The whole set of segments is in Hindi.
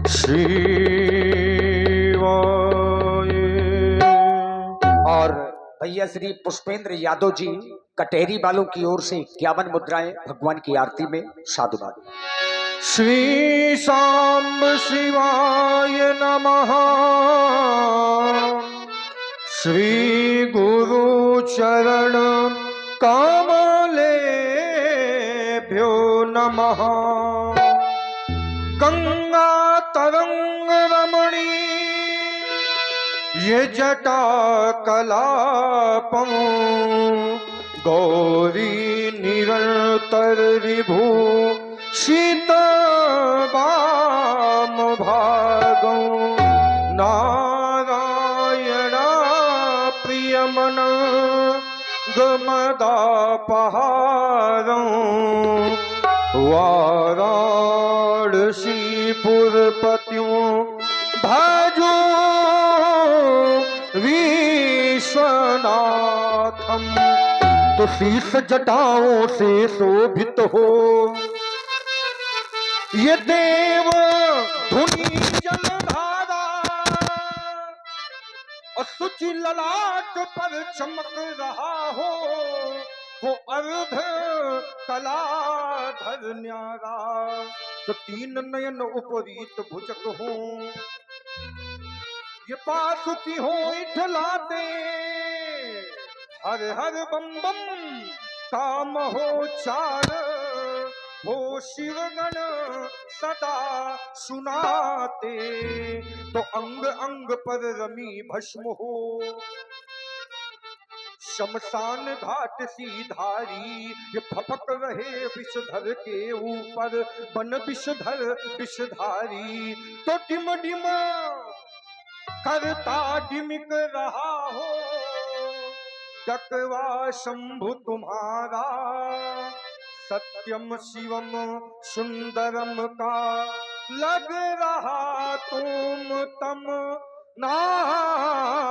शिवाय। और भैया श्री पुष्पेंद्र यादव जी कटेरी वालों की ओर से 51 मुद्राएं भगवान की आरती में साधुवाद। श्री सांब शिवाय नमः। श्री गुरु चरण कमलेभ्यो नमः। गंगा तरंग रमणी ये जटा कलापम गौरी निरंतर विभू शीत वाम भागं नारायणा प्रियमन गमदापहारं वाराणसीपुरपत्यों भजो विश्वनाथम। तो शीश जटाओं से शोभित हो ये देव धुनी जलधारा और सुचि ललाट पर चमक रहा हो वो अर्ध कलाधर न्यारा। तो तीन नयन उपरीत भुजक हो ये पासुकी हो इठलाते हर हर बम बम काम हो चार हो शिवगण सदा सुनाते। तो अंग अंग पर रमी भस्म हो शमशान घाट सी धारी ये फपक रहे विषधर के ऊपर बन विषधर विषधारी। तो डिम डिम करता डिमिक रहा हो डकवा शंभु तुम्हारा। सत्यम शिवम सुंदरम का लग रहा तुम तम नारा।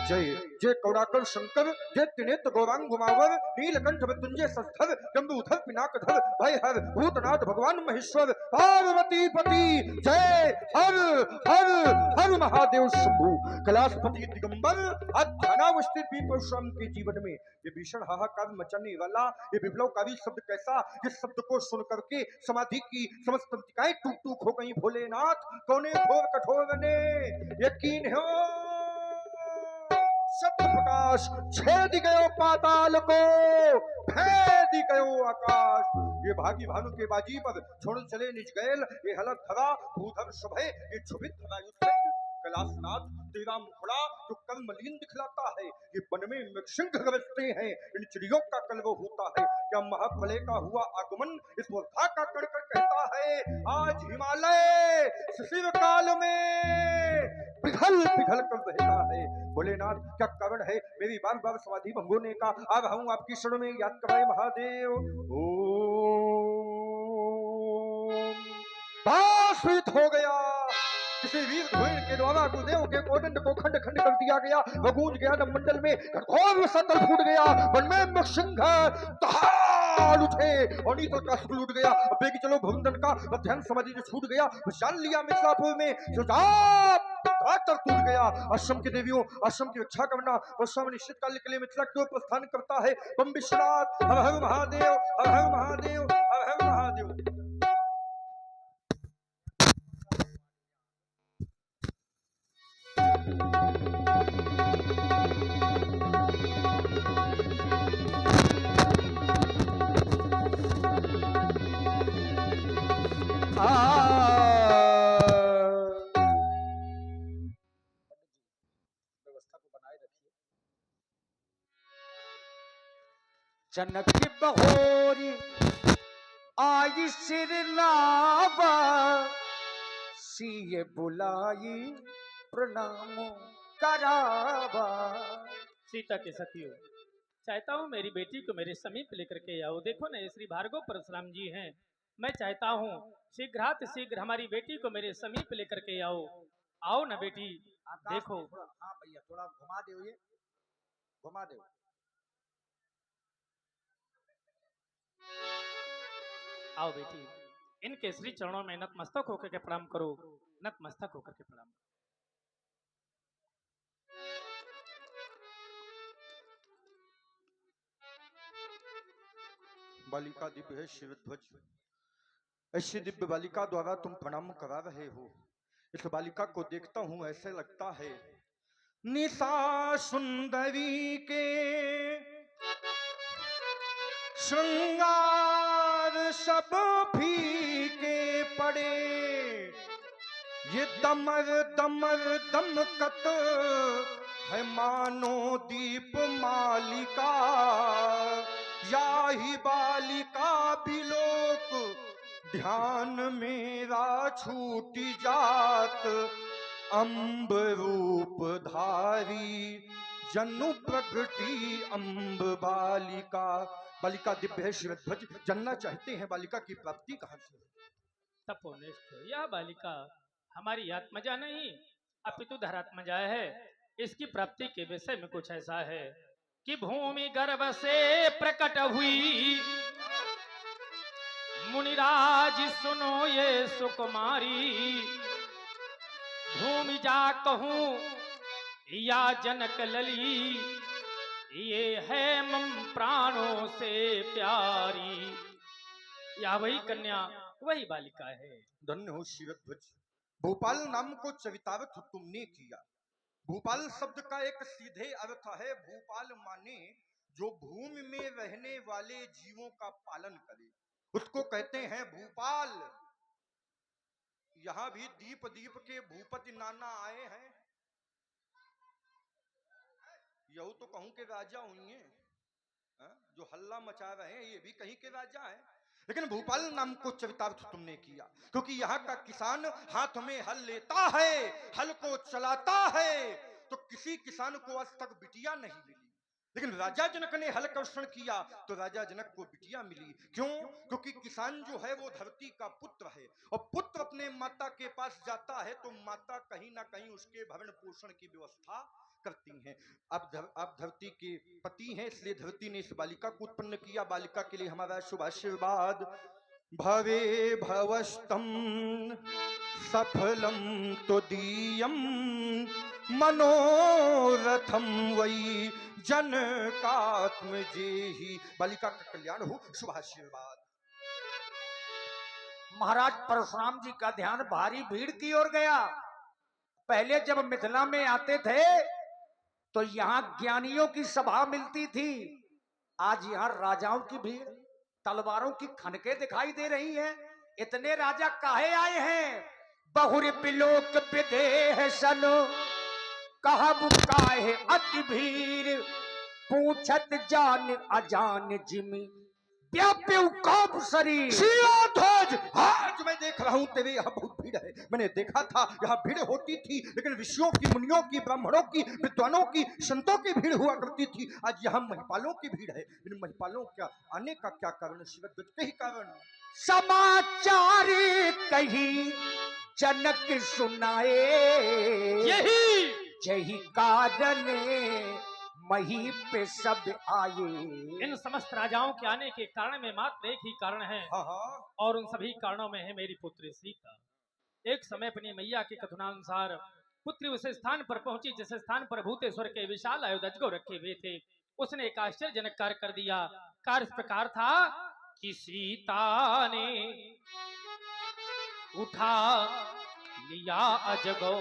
जय जय कौड़ाकर शंकर जय त्रिनेत्र गौरांग गुमावर नीलकंठ मृत्युंजय सस्थर जम्बूधर पिनाकधर भय हर भूतनाथ भगवान महेश्वर पार्वती पति जय हर हर हर महादेव शंभु। कैलाशपति दिगंबर अध्यानावस्थित भी परशुराम के जीवन में ये भीषण हाहाकार मचाने वाला ये विप्लवकारी शब्द कैसा। इस शब्द को सुन करके समाधि की समस्त तंत्रिकाएं टूक टूक हो गई। भोलेनाथ कौने घोर कठोर ने यकीन हो सत्य प्रकाश छेद गयो पाताल को भेद गयो आकाश। ये भागी भानु के बाजी पर छोड़ चले निज गैल ये हलत धरा भूधर शुभे ये क्षुभित धरा युद्ध। कैलाशनाथ तेरा मुखड़ा जो कल मलिन दिखलाता है ये वन में मृगसिंह गरजते हैं इन चिड़ियों का कलव होता है। क्या महाप्रलय का हुआ आगमन इस वर्षा का कड़ कड़ कहता है आज हिमालय शिशिर काल में पिघल पिघल कर बहता है। भोलेनाथ क्या कारण है मेरी बार बार समाधि भंग होने का। आ रहा हूं आपकी शरण में याद कराए महादेव। ओम भाषित हो गया किसी वीर धुरीण के द्वारा गुरुदेव के कोदंड को खंड खंड कर दिया गया। गूंज गया न मंडल में घोर सतल फूट गया वन में मृगसिंह दहाड़ उठे और नीतल का शुक्ल उठ गया। बेगी चलो भवंदन का ध्यान समाधि जो छूट गया जान लिया मिथिलापुर में टूट गया। आश्रम की देवियों आश्रम की रक्षा करना परशुराम निश्चित काल के लिए मिथिला की ओर प्रस्थान करता है। बम विश्वनाथ हर हर महादेव हर हर महादेव हर हर महादेव। व्यवस्था को बनाए रखिए। जनक बहोरी आई सिर नावा सीए बुलाई प्रणाम करावा। सीता के सखियों चाहता हूँ मेरी बेटी को मेरे समीप लेकर के आओ। देखो ना ये श्री भार्गव परशुराम जी हैं। मैं चाहता हूँ शीघ्र हमारी बेटी को मेरे समीप लेकर के आओ। आओ ना बेटी देखो। हाँ भैया थोड़ा घुमा दो ये घुमा दो। आओ बेटी इनके श्री चरणों में नतमस्तक होकर के प्रणाम करो, नतमस्तक होकर के प्रणाम करो। बालिका दिव्य है शिवध्वज, ऐसी दिव्य बालिका द्वारा तुम प्रणाम करा रहे हो। इस बालिका को देखता हूं ऐसे लगता है निशा सुंदरी के श्रृंगार सब फीके पड़े, ये दमर दमर दमकत है मानो दीप मालिका, या ही बालिका बिलोक ध्यान मेरा छूट जात, अम्ब रूप धारी जनु प्रगटी अम्ब बालिका। बालिका दिव्य है शिवध्वज, जानना चाहते हैं बालिका की प्राप्ति कहाँ से? तपोनिष्ठ यह बालिका हमारी आत्मजा नहीं अपितु धरात्मजा है। इसकी प्राप्ति के विषय में कुछ ऐसा है कि भूमि गर्भ से प्रकट हुई, मुनिराज सुनो ये सुकुमारी, भूमि जा कहूं या जनक लली, ये है मम प्राणों से प्यारी। या वही कन्या वही बालिका है। धन्य हो शिवध्वज, भोपाल नाम को चरितार्थ तुमने किया। भूपाल शब्द का एक सीधे अर्थ है भूपाल माने जो भूमि में रहने वाले जीवों का पालन करे, उसको कहते हैं भूपाल। यहां भी दीप दीप के भूपति नाना आए हैं, यहू तो कहूं के राजा हुई हैं, जो हल्ला मचा रहे हैं ये भी कहीं के राजा हैं। लेकिन भूपाल नाम को चरितार्थ तुमने किया क्योंकि यहाँ का किसान हाथ में हल लेता है, हल को चलाता है, तो किसी किसान को आज तक बिटिया नहीं मिली। लेकिन राजा जनक ने हल कर्षण किया तो राजा जनक को बिटिया मिली। क्यों? क्योंकि किसान जो है वो धरती का पुत्र है, और पुत्र अपने माता के पास जाता है तो माता कहीं ना कहीं उसके भरण पोषण की व्यवस्था करती हैं। आप धरती के पति हैं, इसलिए धरती ने इस बालिका को उत्पन्न किया। बालिका के लिए हमारा शुभ आशीर्वाद। भवे भवस्तम सफलम तुदीयम मनोरथम वही जनकात्म जेहि। बालिका का कल्याण हो, शुभ आशीर्वाद। महाराज परशुराम जी का ध्यान भारी भीड़ की ओर गया। पहले जब मिथिला में आते थे तो यहाँ ज्ञानियों की सभा मिलती थी, आज यहाँ राजाओं की भीड़, तलवारों की खनके दिखाई दे रही हैं। इतने राजा काहे आए हैं? बहुर बिलोक विदेह सनो कहब काहे अति भीड़, पूछत जान अजान जिमि व्याप्यु कौप शरीर। शिरोध्वज, आज मैं देख रहा हूं तेरे यहाँ बहुत भीड़ है। मैंने देखा था यहाँ भीड़ होती थी, लेकिन ऋषियों की, मुनियों की, ब्राह्मणों की, विद्वानों की, संतों की भीड़ हुआ करती थी। आज यहाँ महिपालों की भीड़ है। इन महिपालों का आने का क्या कारण? शिवध्वज के ही कारण। समाचार कही जनक सुनाए, यही कारण मही पे सब आए। इन समस्त राजाओं के आने के कारण में मात्र एक ही कारण है, और उन सभी कारणों में है मेरी पुत्री सीता। एक समय अपनी मैया के कथनानुसार पुत्री उस स्थान पर पहुंची जिस स्थान पर भूतेश्वर के विशाल आयुध को रखे हुए थे। उसने एक आश्चर्यजनक कार्य कर दिया। कार्य इस प्रकार था कि सीता ने उठा लिया अजगो,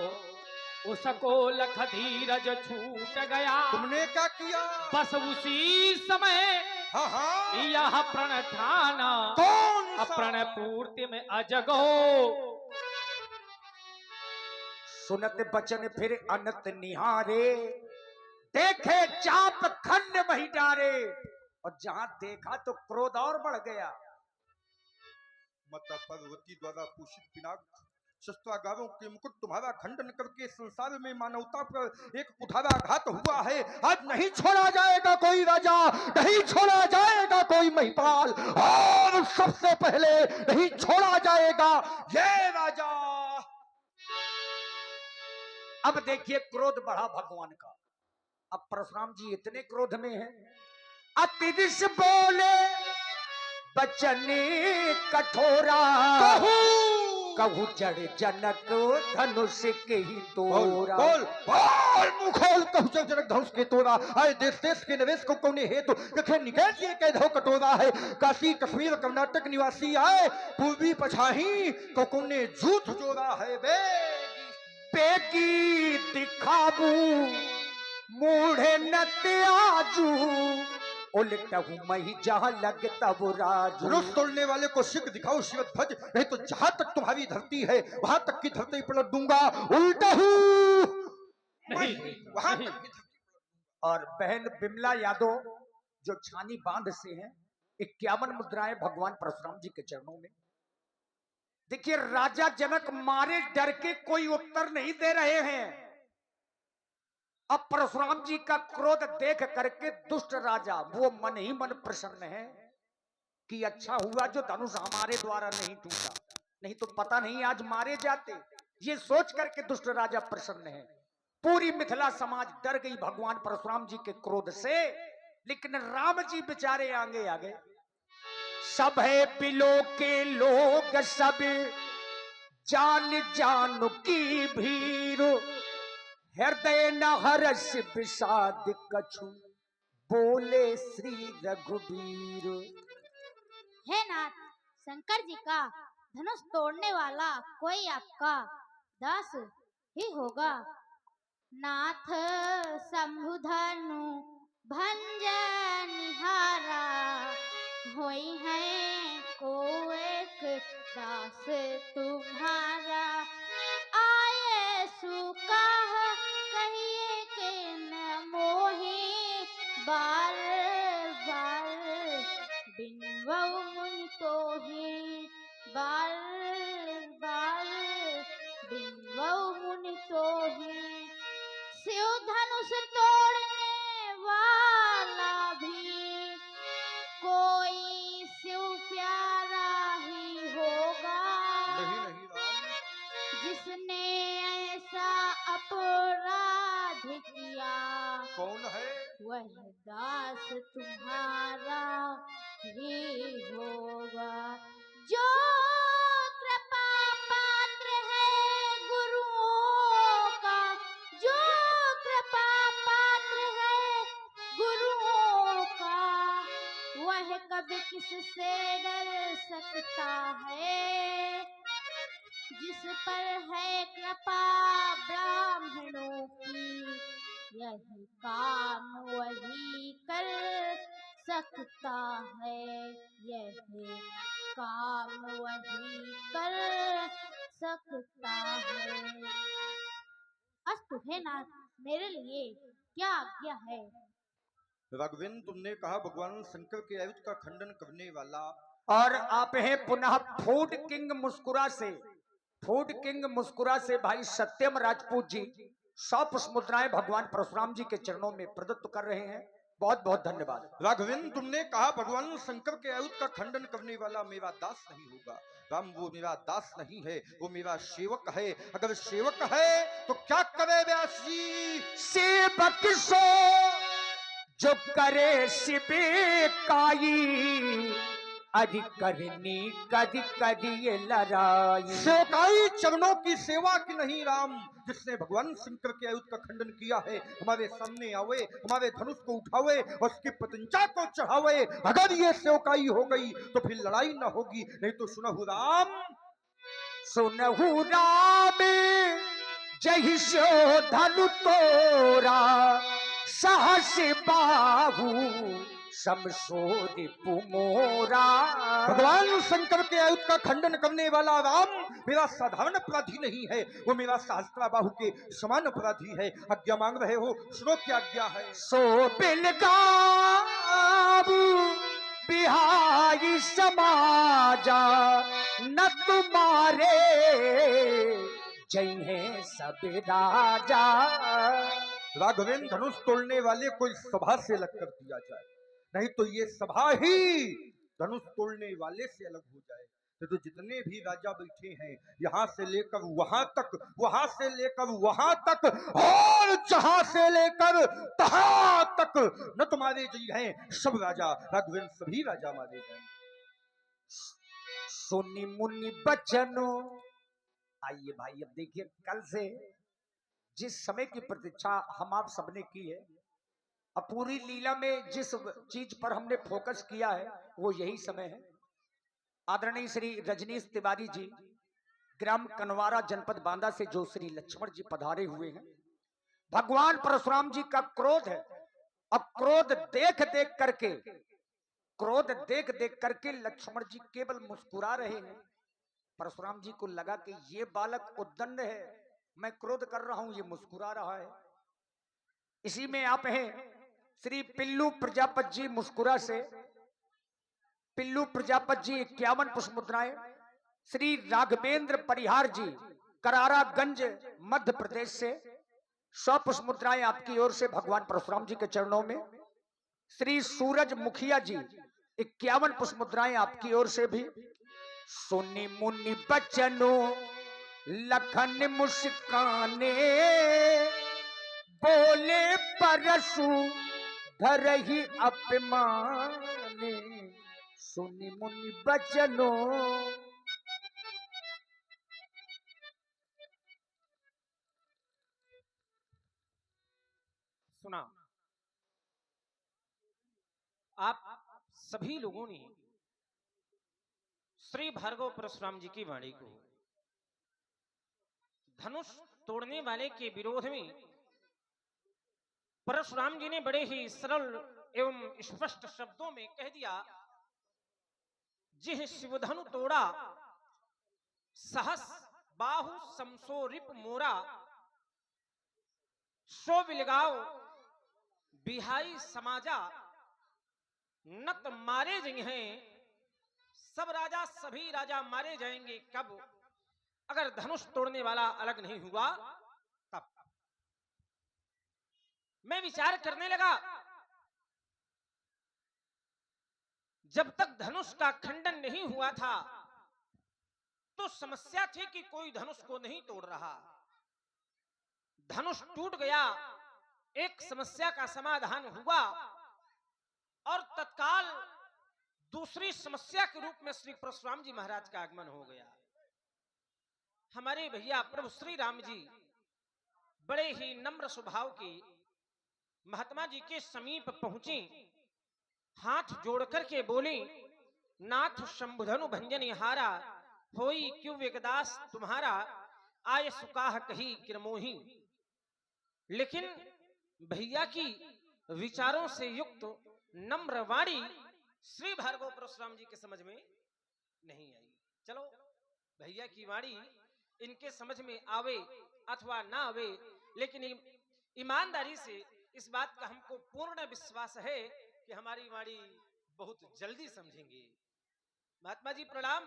उसको लख धीरज छूट गया। तुमने क्या किया? बस उसी समय यह प्रण ठाना, कौन सा? प्रण पूर्ति में अजगो। सुनत बचन फिर अनत निहारे, देखे चाप खंड वही डारे, और जहां देखा तो क्रोध और बढ़ गया। माता पार्वती द्वारा पोषित पिनाक शस्त्रागारों के मुकुट तुम्हारा खंडन करके संसार में मानवता पर एक कुठाराघात हुआ है। आज नहीं छोड़ा जाएगा कोई राजा, नहीं छोड़ा जाएगा कोई महिपाल, और सबसे पहले नहीं छोड़ा जाएगा ये राजा। अब देखिए क्रोध बढ़ा भगवान का। अब परशुराम जी इतने क्रोध में हैं, अतिदिश बोले बचन कठोरा, कहू कहू जड़ जनक धनुष के ही बोल तोरा। बोल बोल मुखोल कहू जग जनक धनुष के तोरा। आए देश देश के निवेश को कौने हेतु देखे निकेत ये कह धो कटोरा है। काशी कश्मीर कर्नाटक निवासी आए पूर्वी पछाही को कौने झूठ जोड़ा है बे। बेगी दिखाबू मूढ़े न त्याजू, उलटहू मही जहां लग तब राजू। धनुष तोड़ने वाले को सिख दिखाओ शिवत भज, नहीं तो जहां तक तुम्हारी धरती है वहां तक की धरती पलट दूंगा। उल्टा हूँ नहीं, वहां नहीं। तक की धरती। और बहन बिमला यादव जो छानी बांध से हैं, 51 मुद्राएं भगवान परशुराम जी के चरणों में। देखिए राजा जनक मारे डर के कोई उत्तर नहीं दे रहे हैं। अब परशुराम जी का क्रोध देख करके दुष्ट राजा वो मन ही मन प्रसन्न है कि अच्छा हुआ जो धनुष हमारे द्वारा नहीं टूटा, नहीं तो पता नहीं आज मारे जाते। ये सोच करके दुष्ट राजा प्रसन्न है। पूरी मिथिला समाज डर गई भगवान परशुराम जी के क्रोध से, लेकिन राम जी बेचारे आगे आगे। सब है बिलो के लोग सब जान जान की भीर, हृदय न हर्ष विषाद कछु बोले श्री रघुबीर। हे नाथ, शंकर जी का धनुष तोड़ने वाला कोई आपका दास ही होगा। नाथ शंभुधनु भंज निहारा, होई है को एक दास तुम्हारा। आए सुकाह कहिए के न मोहि, बार बार बिनवऊ मुनि तोहि। बार बार बिनवऊ मुनि तोहि। शिव धनुष तोड़ने वाला भी कोई शिव प्यारा ही होगा। नहीं नहीं राम, जिसने ऐसा अपराध किया, कौन है? वह दास तुम्हारा ही होगा। जो कृपा पात्र है गुरुओं का, जो कृपा पात्र है गुरुओं का, वह कभी किससे डर सकता है। जिस पर है कृपा ब्राह्मणों की, यही काम वही कर सकता है। यही काम वही कर सकता है। अस्तु हे नाथ, मेरे लिए क्या आज्ञा है? राघवेंद्र तुमने कहा भगवान शंकर के आयुध का खंडन करने वाला। और आप हैं पुनः फूड किंग मुस्कुरा से, फूड किंग मुस्कुरा से भाई सत्यम राजपूत जी 100 पुष्प मुद्राएं भगवान परशुराम जी के चरणों में प्रदत्त कर रहे हैं। बहुत बहुत धन्यवाद। राघवेंद्र तुमने कहा भगवान शंकर के आयुध का खंडन करने वाला मेरा दास नहीं होगा। राम वो मेरा दास नहीं है, वो मेरा सेवक है। अगर सेवक है तो क्या करे व्यास जी? सेवक सो जो करे शिवे काई, अरि करनी कदी कदी ये लड़ाई। सेवकाई चरणों की सेवा की नहीं राम। जिसने भगवान शंकर के आयुध का खंडन किया है, हमारे सामने आवे, हमारे धनुष को उठावे और उसकी पतंजा को चढ़ावे। अगर ये सेवकाई हो गई तो फिर लड़ाई ना होगी। नहीं तो सुनहु राम, सुनहु राम जहि सो धनु तोरा, सहस बाहु समसोर पुमोरा। भगवान शंकर के आयुध का खंडन करने वाला राम मेरा साधारण अपराधी नहीं है, वो मेरा सहस्त्रा बाहु के समान अपराधी है। आज्ञा मांग रहे हो, सुनो क्या आज्ञा है। सो बिलगाबू बिहाई समाजा, न तुम्हारे जय है सब राजा। राघवेंद्र धनुष तोड़ने वाले कोई सभा से अलग कर दिया जाए, नहीं तो ये सभा ही धनुष तोड़ने वाले से अलग हो जाए। तो जितने भी राजा बैठे हैं यहाँ से लेकर वहां तक, वहां से लेकर वहां तक और जहां से लेकर तहां तक न तुम्हारे जी हैं सब राजा। राघवेंद्र सभी राजा मारे जाए। सुनी मुनि बचनो। आइए भाई, अब देखिए, कल से जिस समय की प्रतीक्षा हम आप सबने की है, अब पूरी लीला में जिस चीज पर हमने फोकस किया है वो यही समय है। आदरणीय श्री रजनीश तिवारी जी, ग्राम कनवारा, जनपद बांदा से जो श्री लक्ष्मण जी पधारे हुए हैं, भगवान परशुराम जी का क्रोध है। अब क्रोध देख देख करके लक्ष्मण जी केवल मुस्कुरा रहे हैं। परशुराम जी को लगा कि ये बालक उद्दंड है, मैं क्रोध कर रहा हूं, ये मुस्कुरा रहा है। इसी में आप हैं श्री पिल्लू प्रजापत जी मुस्कुरा से, पिल्लू प्रजापत जी 51 पुष्प मुद्राएं, श्री राघवेंद्र परिहार जी करारागंज मध्य प्रदेश से 100 पुष्प मुद्राएं आपकी ओर से भगवान परशुराम जी के चरणों में। श्री सूरज मुखिया जी 51 पुष्प मुद्राएं आपकी ओर से भी। सुनी मुनि बचनो लखन मुस्काने, बोले परशु धरहि अपमाने। सुनी मुनि बचनो। सुना आप सभी लोगों ने श्री भार्गव परशुराम जी की वाणी को धनुष तोड़ने वाले के विरोध में परशुराम जी ने बड़े ही सरल एवं स्पष्ट शब्दों में कह दिया, जिह शिवधनु तोड़ा सहस बाहु समसो रिप मोरा, सो बिलगाओ बिहाई समाजा, नत मारे जिंग हैं सब राजा, सभी राजा मारे जाएंगे कब, अगर धनुष तोड़ने वाला अलग नहीं हुआ तब। मैं विचार करने लगा, जब तक धनुष का खंडन नहीं हुआ था तो समस्या थी कि कोई धनुष को नहीं तोड़ रहा। धनुष टूट गया, एक समस्या का समाधान हुआ और तत्काल दूसरी समस्या के रूप में श्री परशुराम जी महाराज का आगमन हो गया। हमारे भैया प्रभु श्री राम जी बड़े ही नम्र स्वभाव के महात्मा जी के समीप पहुंचे, हाथ जोड़ करके बोले, नाथ शंभुधनु भंजन हारा, होई क्यों वेगदास तुम्हारा, आय सुकाह कही किरमोही। लेकिन भैया की विचारों से युक्त नम्र वाणी श्री भार्गव परशुराम जी के समझ में नहीं आई। चलो, भैया की वाणी इनके समझ में आवे अथवा ना आवे, लेकिन ईमानदारी से इस बात का हमको पूर्ण विश्वास है कि हमारी वाणी बहुत जल्दी समझेंगे। महात्मा जी प्रणाम।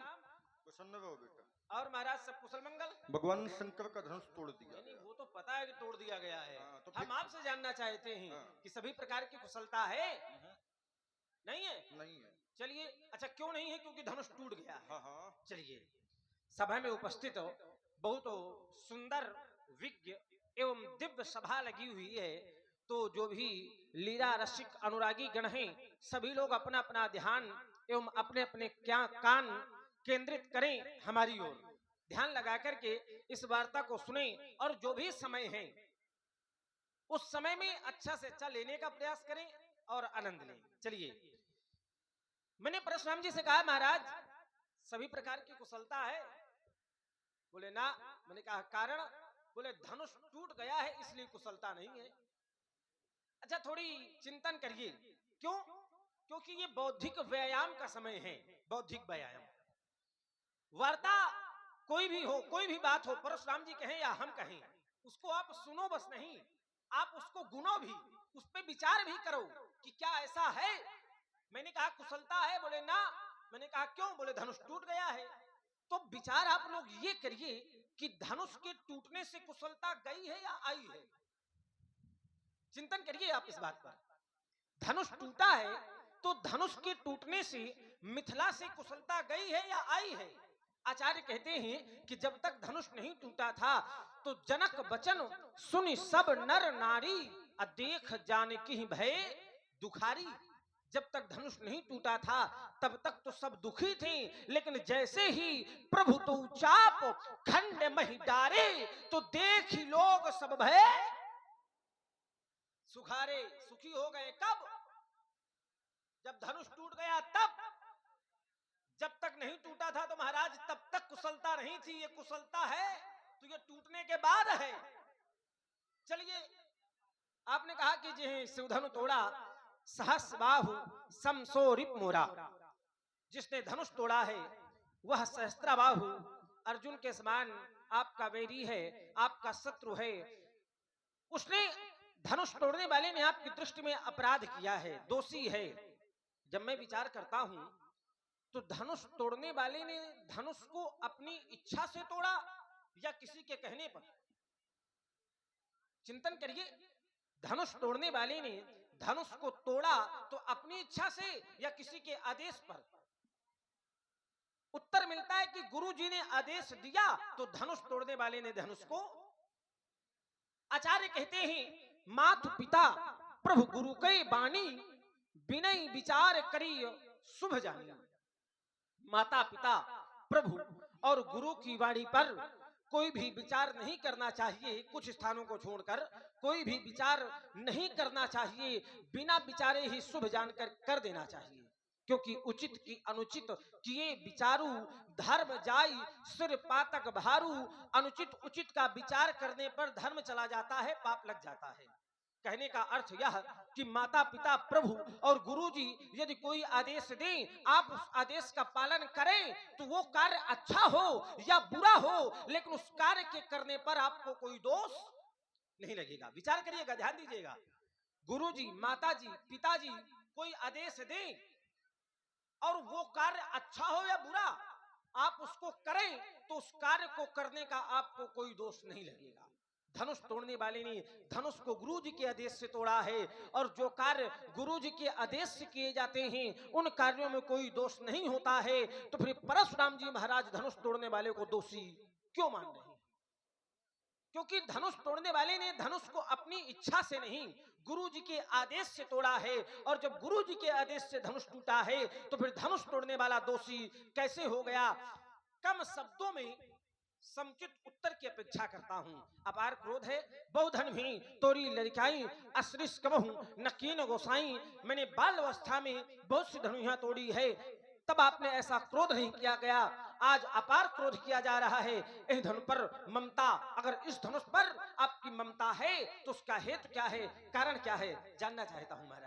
प्रसन्न रहो बेटा। और महाराज सब कुशल मंगल। भगवान शंकर का धनुष तोड़ दिया। नहीं, वो तो पता है कि तोड़ दिया गया है। तो हम आपसे जानना चाहते हैं कि सभी प्रकार की कुशलता है? नहीं है? नहीं है। चलिए, अच्छा क्यों नहीं है? क्योंकि धनुष टूट गया है। हाँ। चलिए, सभा में उपस्थित हो, बहुत सुंदर विज्ञ एवं दिव्य सभा लगी हुई है, तो जो भी लीला रसिक अनुरागी गण हैं, सभी लोग अपना अपना ध्यान एवं अपने अपने क्या कान केंद्रित करें हमारी ओर, ध्यान लगा करके इस वार्ता को सुने और जो भी समय है उस समय में अच्छा से अच्छा लेने का प्रयास करें और आनंद लें। चलिए, मैंने परशुराम जी से कहा, महाराज सभी प्रकार की कुशलता है? बोले ना। मैंने कहा कारण? बोले धनुष टूट गया है इसलिए कुशलता नहीं है। अच्छा, थोड़ी चिंतन करिए। क्यों? क्योंकि ये बौद्धिक व्यायाम का समय है। बौद्धिक व्यायाम, वार्ता कोई भी हो, कोई भी बात हो, परशुराम जी कहें या हम कहें, उसको आप सुनो बस नहीं, आप उसको गुनो भी, उस पर विचार भी करो कि क्या ऐसा है। मैंने कहा कुशलता है? बोले ना। मैंने कहा क्यों? बोले धनुष टूट गया है। तो विचार आप लोग ये करिए कि धनुष के टूटने से कुशलता गई है या आई है। चिंतन करिए आप इस बात पर। धनुष टूटा है तो धनुष के टूटने से मिथिला से कुशलता गई है या आई है। आचार्य कहते हैं कि जब तक धनुष नहीं टूटा था तो जनक बचन सुनि सब नर नारी, देख जानकी भय दुखारी। जब तक धनुष नहीं टूटा था तब तक तो सब दुखी थे, लेकिन जैसे ही प्रभु तो चाप खंड मही डारे तो देख ही लोग सब भय सुखारे। सुखी हो गए कब? जब धनुष टूट गया तब। जब तक नहीं टूटा था तो महाराज तब तक कुशलता नहीं थी, ये कुशलता है तो ये टूटने के बाद है। चलिए, आपने कहा कि जे शिवधनु तोड़ा सहस बाहु समसोरिप मोरा, जिसने धनुष तोड़ा है वह सहस्त्रा बाहु अर्जुन के समान आपका वैरी है, आपका शत्रु है। उसने धनुष तोड़ने वाले ने आपकी दृष्टि में अपराध किया है, दोषी है। जब मैं विचार करता हूं तो धनुष तोड़ने वाले ने धनुष को अपनी इच्छा से तोड़ा या किसी के कहने पर? चिंतन करिए, धनुष तोड़ने वाले ने धनुष को तोड़ा तो अपनी इच्छा से या किसी के आदेश पर? उत्तर मिलता है कि गुरु जी ने आदेश दिया तो धनुष तोड़ने वाले ने धनुष को। आचार्य कहते हैं मातु पिता प्रभु गुरु के बाणी विनय विचार करी शुभ जानी। माता पिता प्रभु और गुरु की वाणी पर कोई भी विचार नहीं करना चाहिए, कुछ स्थानों को छोड़कर कोई भी विचार नहीं करना चाहिए, बिना विचारे ही शुभ जानकर कर देना चाहिए। क्योंकि उचित की अनुचित किए विचारू धर्म जाई सिर पातक भारू। अनुचित उचित का विचार करने पर धर्म चला जाता है, पाप लग जाता है। कहने का अर्थ यह कि माता पिता प्रभु और गुरु जी यदि कोई आदेश दें, आप उस आदेश का पालन करें तो वो कार्य अच्छा हो या बुरा हो, लेकिन उस कार्य के करने पर आपको कोई दोष नहीं लगेगा। विचार करिएगा, ध्यान दीजिएगा। गुरु जी, माता जी, पिताजी कोई आदेश दें और वो कार्य अच्छा हो या बुरा, आप उसको करें तो उस कार्य को करने का आपको कोई दोष नहीं लगेगा। धनुष तोड़ने वाले ने धनुष को गुरु जी के आदेश से तोड़ा है, और जो कार्य गुरु जी के आदेश से किए जाते हैं उन कार्यों में कोई दोष नहीं होता है। तो फिर परशुराम जी महाराज धनुष तोड़ने वाले को दोषी क्यों मान रहे हैं? क्योंकि धनुष तोड़ने वाले ने धनुष को अपनी इच्छा से नहीं, गुरु जी के आदेश से तोड़ा है। और जब गुरु जी के आदेश से धनुष टूटा है तो फिर धनुष तोड़ने वाला दोषी कैसे हो गया? कम शब्दों में समुचित उत्तर की अपेक्षा करता हूं। अपार क्रोध है बहुधन भी तोरी लड़काई अश्रिस कबहू नकीन गोसाई। मैंने बाल अवस्था में बहुत सी धनुषा तोड़ी है, तब आपने ऐसा क्रोध नहीं किया गया। आज अपार क्रोध किया जा रहा है। इस धनुष पर ममता, अगर इस धनुष पर आपकी ममता है तो उसका हेतु क्या है, कारण क्या है, जानना चाहता हूं महाराज।